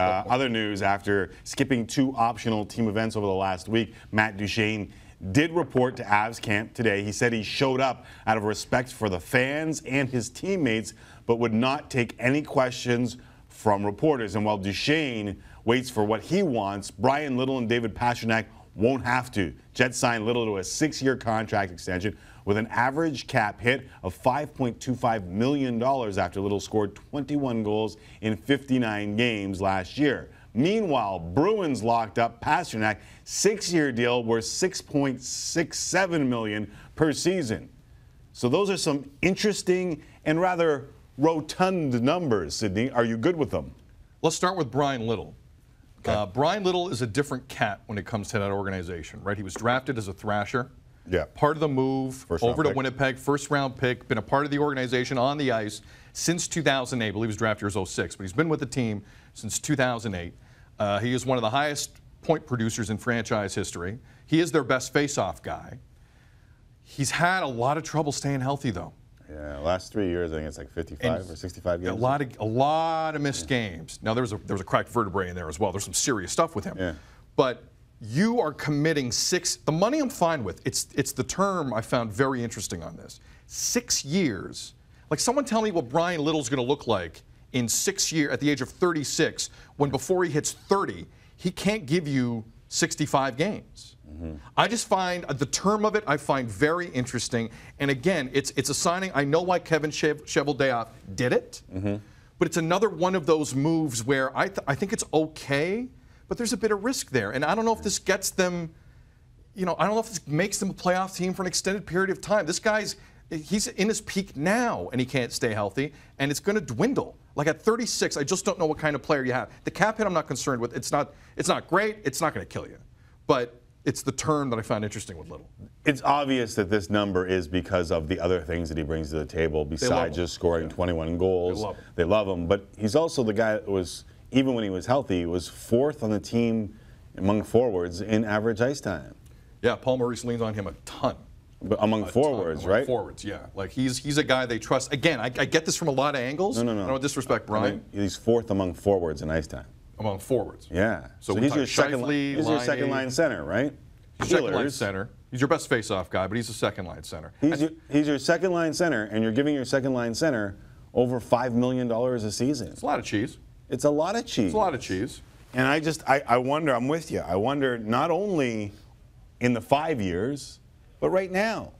Other news, after skipping 2 optional team events over the last week, Matt Duchene did report to Avs camp today. He said he showed up out of respect for the fans and his teammates, but would not take any questions from reporters. And while Duchene waits for what he wants, Brian Little and David Pastrnak won't have to. Jets signed Little to a 6-year contract extension with an average cap hit of $5.25 million after Little scored 21 goals in 59 games last year. Meanwhile, Bruins locked up Pastrnak, 6-year deal worth $6.67 million per season. So those are some interesting and rather rotund numbers, Sydney. Are you good with them? Let's start with Brian Little. Okay. Brian Little is a different cat when it comes to that organization, right? He was drafted as a thrasher. Yeah. Part of the move over to pick. Winnipeg, first-round pick, been a part of the organization on the ice since 2008. I believe he was drafted as 06, but he's been with the team since 2008. He is one of the highest point producers in franchise history. He is their best face-off guy. He's had a lot of trouble staying healthy, though. Yeah, last 3 years, I think it's like 55 or 65 games. A lot of missed games. Now, there was a cracked vertebrae in there as well. There's some serious stuff with him. Yeah. But you are committing the money I'm fine with. It's the term I found very interesting on this. 6 years. Like, someone tell me what Brian Little's going to look like in 6 years at the age of 36, when before he hits 30, he can't give you 65 games. I just find the term of it, I find very interesting. And again, it's a signing. I know why Kevin Cheveldayoff did it, but it's another one of those moves where I think it's okay, but there's a bit of risk there. And I don't know if this gets them, I don't know if this makes them a playoff team for an extended period of time. This he's in his peak now, and he can't stay healthy, and it's going to dwindle. Like at 36, I just don't know what kind of player you have. The cap hit I'm not concerned with. It's not great. It's not going to kill you. But it's the term that I found interesting with Little. It's obvious that this number is because of the other things that he brings to the table besides just scoring 21 goals. They love him. But he's also the guy that was, even when he was healthy, was 4th on the team among forwards in average ice time. Yeah, Paul Maurice leans on him a ton. But among forwards, right? Forwards, yeah. Like he's a guy they trust. Again, I get this from a lot of angles. No. I don't disrespect Brian. I mean, he's 4th among forwards in ice time. Among forwards. Yeah. So he's your second line center, right? Second line center. He's your best face-off guy, but he's a second line center. He's your second line center, and you're giving your second line center over $5 million a season. It's a lot of cheese. It's a lot of cheese. It's a lot of cheese. And I wonder, I'm with you, I wonder not only in the 5 years, but right now.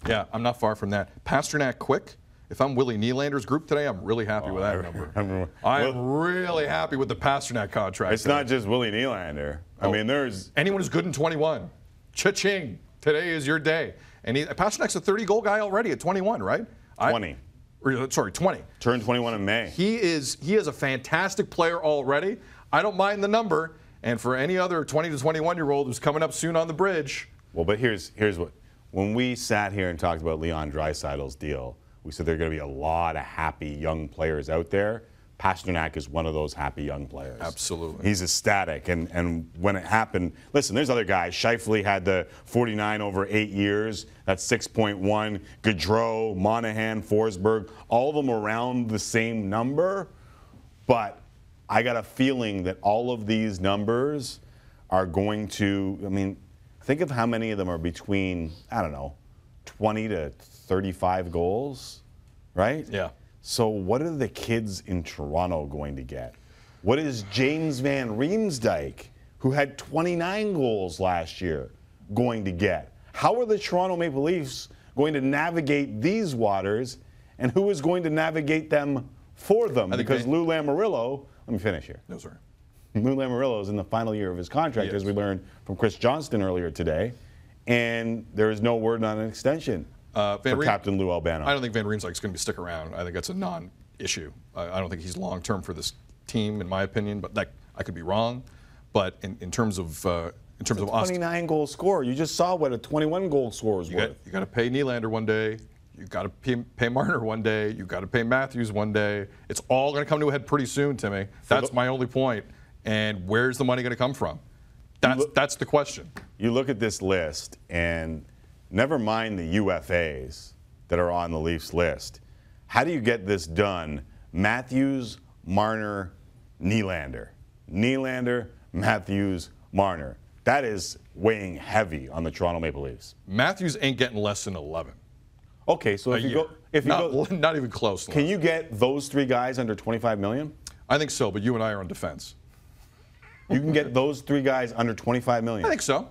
Yeah, I'm not far from that. Pastrnak quick. If I'm Willie Nylander's group today, I'm really happy with that number. I'm really happy with the Pastrnak contract. It's not just Willie Nylander. I mean, there's anyone who's good in 21. Cha-ching. Today is your day. And Pasternak's a 30-goal guy already at 21, right? 20. 20. Turned 21 in May. He is a fantastic player already. I don't mind the number. And for any other 20 to 21-year-old who's coming up soon on the bridge. Well, but here's what. When we sat here and talked about Leon Draisaitl's deal, we said there are going to be a lot of happy young players out there. Pastrnak is one of those happy young players. Absolutely. He's ecstatic. And when it happened, listen, there's other guys. Scheifele had the 49 over 8 years. That's 6.1. Gaudreau, Monahan, Forsberg, all of them around the same number. But I got a feeling that all of these numbers are going to, I mean, think of how many of them are between, I don't know, 20 to 35 goals, right? Yeah. So what are the kids in Toronto going to get? What is James Van Riemsdyk, who had 29 goals last year, going to get? How are the Toronto Maple Leafs going to navigate these waters, and who is going to navigate them for them? Because Lou Lamoriello, let me finish here. No, sir. Lou Lamoriello is in the final year of his contract, as we learned from Chris Johnston earlier today, and there is no word on an extension for Captain Lou Albano. I don't think Van Riemsdyk's going to stick around. I think that's a non-issue. I don't think he's long-term for this team, in my opinion, but I could be wrong. But in terms of us, 29-goal scorer. You just saw what a 21-goal scorer is worth. You got to pay Nylander one day. You got to pay Marner one day. You got to pay Matthews one day. It's all going to come to a head pretty soon, Timmy. That's my only point. And where's the money going to come from? That's the question. You look at this list, and never mind the UFAs that are on the Leafs list. How do you get this done? Matthews, Marner, Nylander. Nylander, Matthews, Marner. That is weighing heavy on the Toronto Maple Leafs. Matthews ain't getting less than 11. Okay, so Not even close. Can you get those 3 guys under $25 million? I think so, but you and I are on defense. You can get those 3 guys under $25 million. I think so.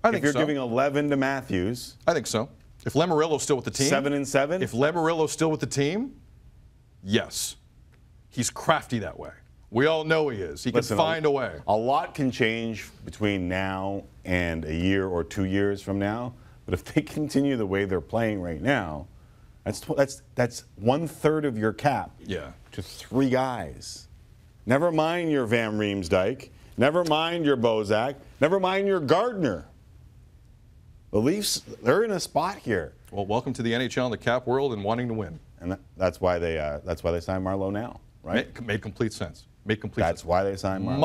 If you're giving 11 to Matthews, I think so. If Lamarillo's still with the team, 7 and 7. If Lamarillo's still with the team, yes, he's crafty that way. We all know he is. He can find a way. A lot can change between now and a year or 2 years from now. But if they continue the way they're playing right now, that's 1/3 of your cap. Yeah. To 3 guys. Never mind your Van Riemsdyk. Never mind your Bozak. Never mind your Gardner. The Leafs, they're in a spot here. Well, welcome to the NHL and the cap world and wanting to win. And that's why they signed Marleau now, right? Made complete sense. Made complete sense. That's why they signed Marleau.